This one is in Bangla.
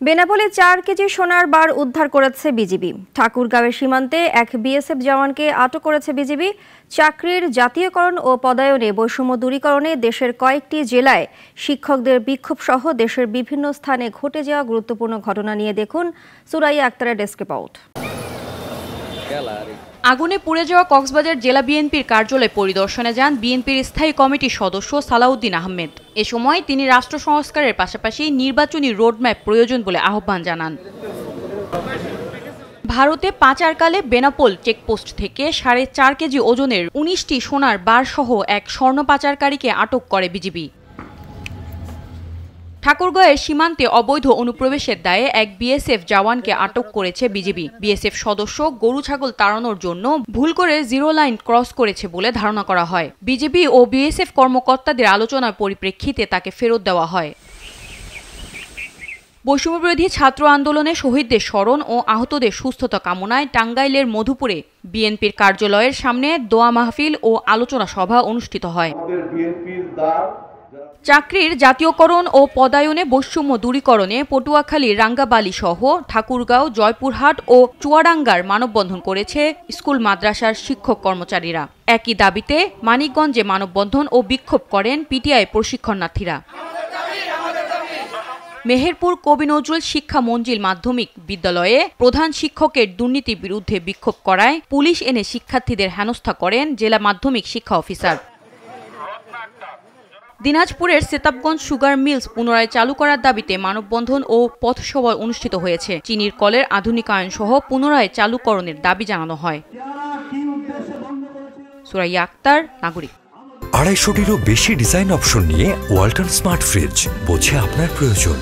বেনাপোলে ৪ কেজি সোনার বার উদ্ধার করেছে বিজিবি। ঠাকুরগাঁওয়ের সীমান্তে এক বিএসএফ জওয়ানকে আটক করেছে বিজিবি। চাকরির জাতীয়করণ ও পদায়নে বৈষম্য দূরীকরণে দেশের কয়েকটি জেলায় শিক্ষকদের বিক্ষোভ সহ দেশের বিভিন্ন স্থানে ঘটে যাওয়া গুরুত্বপূর্ণ ঘটনা নিয়ে দেখুন সুরাইয়া আক্তারের ডেস্ক রিপোর্ট। আগুনে পুড়ে যাওয়া কক্সবাজার জেলা বিএনপির কার্যালয় পরিদর্শনে যান বিএনপির স্থায়ী কমিটির সদস্য সালাউদ্দিন আহমেদ। এ সময় তিনি রাষ্ট্র সংস্কারের পাশাপাশি নির্বাচনী রোডম্যাপ প্রয়োজন বলে আহ্বান জানান। ভারতে পাচারকালে বেনাপোল চেকপোস্ট থেকে 4.5 কেজি ওজনের 19টি সোনার বার সহ এক স্বর্ণ পাচারকারীকে আটক করে বিজিবি। ঠাকুরগাঁওয়ের সীমান্তে অবৈধ অনুপ্রবেশের দায়ে এক বিএসএফ জওয়ানকে আটক করেছে বিজিবি। বিএসএফ সদস্য গরু ছাগল তাড়ানোর জন্য ভুল করে জিরো লাইন ক্রস করেছে বলে ধারণা করা হয়। বিজিবি ও বিএসএফ কর্মকর্তাদের আলোচনার পরিপ্রেক্ষিতে তাকে ফেরত দেওয়া হয়। বৈষম্যবিরোধী ছাত্র আন্দোলনে শহীদদের স্মরণ ও আহতদের সুস্থতা কামনায় টাঙ্গাইলের মধুপুরে বিএনপির কার্যালয়ের সামনে দোয়া মাহফিল ও আলোচনা সভা অনুষ্ঠিত হয়। চাকরির জাতীয়করণ ও পদায়নে বৈষম্য দূরীকরণে পটুয়াখালী রাঙ্গাবালী সহ ঠাকুরগাঁও, জয়পুরহাট ও চুয়াডাঙ্গার মানববন্ধন করেছে স্কুল মাদ্রাসার শিক্ষক কর্মচারীরা। একই দাবিতে মানিকগঞ্জে মানববন্ধন ও বিক্ষোভ করেন পিটিআই প্রশিক্ষণার্থীরা। মেহেরপুর কবি নজরুল শিক্ষা মঞ্জিল মাধ্যমিক বিদ্যালয়ে প্রধান শিক্ষকের দুর্নীতির বিরুদ্ধে বিক্ষোভ করায় পুলিশ এনে শিক্ষার্থীদের হেনস্থা করেন জেলা মাধ্যমিক শিক্ষা অফিসার। দিনাজপুরের সেতাবগঞ্জ সুগার মিলস পুনরায় চালু করার দাবিতে মানববন্ধন ও পথসভা অনুষ্ঠিত হয়েছে। চিনির কলের আধুনিকায়ন সহ পুনরায় চালুকরণের দাবি জানানো হয়। সুরাইয়া আক্তার, নাগরিক। 250টিরও বেশি ডিজাইন অপশন নিয়ে ওয়ালটন স্মার্ট ফ্রিজ, বোঝে আপনার প্রয়োজন।